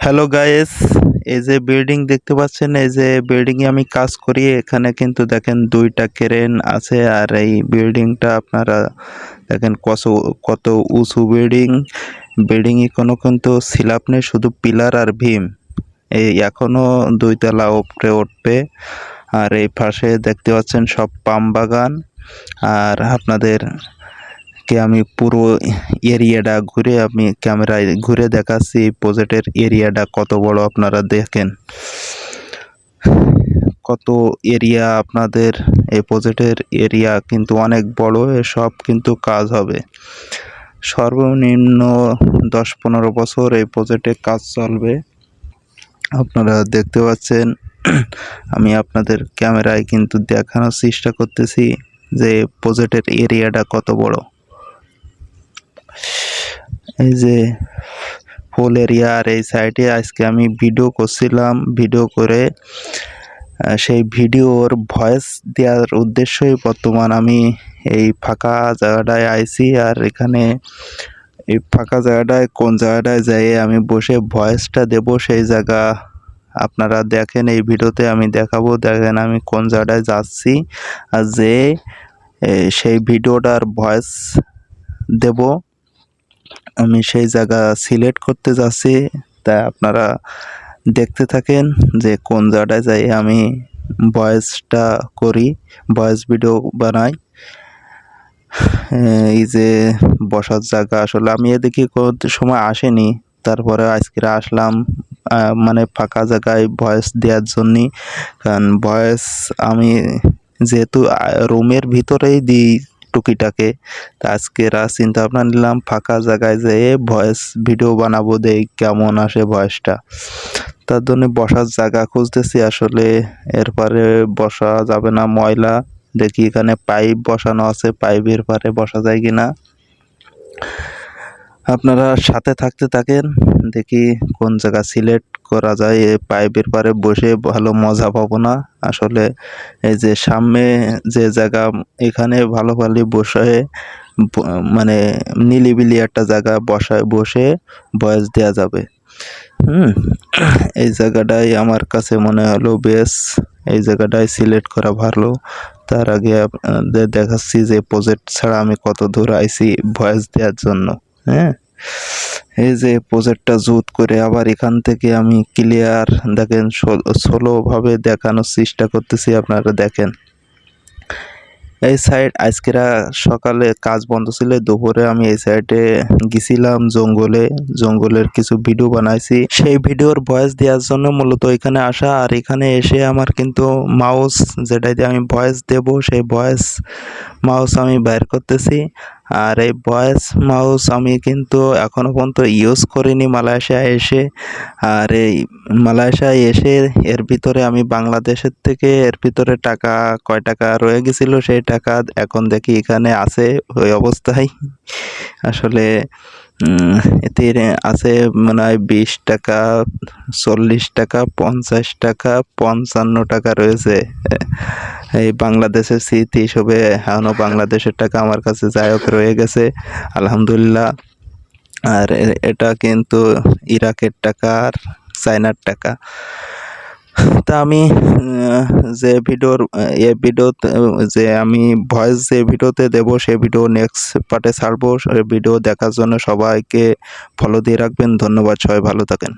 Hello guys, এই যে building দেখতে পাচ্ছেন, এই যে বিল্ডিং এ আমি কাজ করি। এখানে কিন্তু দেখেন দুইটা ক্রেন আছে। আর এই বিল্ডিংটা আপনারা দেখেন কত কত উঁচু বিল্ডিং। বিল্ডিং এ কোনো কিন্তু স্ল্যাব নেই, শুধু পিলার আর ভীম। এই এখনো দুইতলা উপরে উঠবে। আর এই পাশে দেখতে পাচ্ছেন সব পাম বাগান। আর আপনাদের কে আমি পুরো এরিয়াটা ঘুরে আমি ক্যামেরায় ঘুরে দেখাচ্ছি। প্রজেক্টের এরিয়াটা কত বড় আপনারা দেখেন। কত এরিয়া আপনাদের এই প্রজেক্টের এরিয়া কিন্তু অনেক বড়। সব কিন্তু কাজ হবে সর্বনিম্ন 10-15 বছর এই প্রজেক্টে কাজ চলবে। আপনারা দেখতে পাচ্ছেন, আমি আপনাদের ক্যামেরায় কিন্তু দেখানোর চেষ্টা করতেছি যে প্রজেক্টের এরিয়াটা কত বড়। এই যে ফুল এরিয়া। আর এই সাইডে আজকে আমি ভিডিও করছিলাম। ভিডিও করে সেই ভিডিওর ভয়েস দেওয়ার উদ্দেশ্যই বর্তমান আমি এই ফাঁকা জায়গাটায় আইছি। আর এখানে এই ফাঁকা জায়গাটায় কোন জায়গাটায় যাই আমি বসে ভয়েসটা দেব, সেই জায়গা আপনারা দেখেন। এই ভিডিওতে আমি দেখাবো, দেখেন আমি কোন জায়গাটায় যাচ্ছি আর যে সেই ভিডিওটার ভয়েস দেব। আমি সেই জায়গা সিলেক্ট করতে যাচ্ছি, তাই আপনারা দেখতে থাকেন যে কোন জায়গাটায় যাই আমি ভয়েসটা করি, ভয়েস ভিডিও বানাই। এই যে বসার জায়গা, আসলে আমি এদিকে কোনো সময় আসেনি, তারপরে আজকে আসলাম মানে ফাঁকা জায়গায় ভয়েস দেওয়ার জন্যই। কারণ ভয়েস আমি যেহেতু রুমের ভিতরেই দিই টুকিটাকে, তা আজকে চিন্তা ভাবনা নিলাম ফাঁকা জায়গায় যেয়ে ভয়েস ভিডিও বানাবো, দেই কেমন আসে ভয়েসটা। তার জন্য বসার জায়গা খুঁজতেছি। আসলে এরপরে বসা যাবে না, ময়লা। দেখি এখানে পাইপ বসানো আছে, পাইপের পারে বসা যায় কিনা। আপনারা সাথে থাকতে থাকেন, দেখি কোন জায়গা সিলেক্ট করা যায়। এই পাইপের পারে বসে ভালো মজা পাবো না আসলে। এই যে সামনে যে জায়গা, এখানে ভালো ভালো বসে মানে নিলিবিলি একটা জায়গা বসে ভয়েস দেওয়া যাবে। এই জায়গাটাই আমার কাছে মনে হলো বেশ, এই জায়গাটাই সিলেক্ট করা ভালো। তার আগে আপনাদের দেখাচ্ছি যে প্রজেক্ট ছাড়া আমি কত দূর আইছি ভয়েস দেওয়ার জন্য। হ্যাঁ, এই যে প্রজেক্টটা জুত করে আবার এখান থেকে আমি ক্লিয়ার দেখেন ভাবে দেখানোর চেষ্টা করতেছি, আপনারা দেখেন। এই সাইড আজকেরা সকালে কাজ বন্ধ ছিল, দুপুরে আমি এই সাইডে গেছিলাম জঙ্গলের কিছু ভিডিও বানাইছি। সেই ভিডিওর ভয়েস দেওয়ার জন্য মূলত এখানে আসা। আর এখানে এসে আমার কিন্তু মাউস, যেটা দিয়ে আমি ভয়েস দেব, সেই ভয়েস মাউস আমি বের করতেছি। আর এই ভয়েস মাউস আমি কিন্তু এখনো পর্যন্ত ইউজ করিনি মালয়েশিয়া এসে। আর এই মালয়েশিয়ায় এসে এর ভিতরে আমি বাংলাদেশের থেকে এর ভিতরে টাকা কয় টাকা রয়ে গেছিল, সেই টাকা এখন দেখি এখানে আছে ওই অবস্থায়। আসলে এতে আছে মনে হয় 20 টাকা, 40 টাকা, 50 টাকা, 55 টাকা রয়েছে। এই বাংলাদেশের স্মৃতি হিসেবে এখনো বাংলাদেশের টাকা আমার কাছে যাই হোক রয়ে গেছে, আলহামদুলিল্লাহ। আর এটা কিন্তু ইরাকের টাকা আর চায়নার টাকা। তা আমি যে ভিডিওতে যে আমি ভয়েস যে ভিডিওতে দেব, সেই ভিডিও নেক্সট পার্টে ছাড়বো। ভিডিও দেখার জন্য সবাইকে ফলো দিয়ে রাখবেন। ধন্যবাদ, সবাই ভালো থাকেন।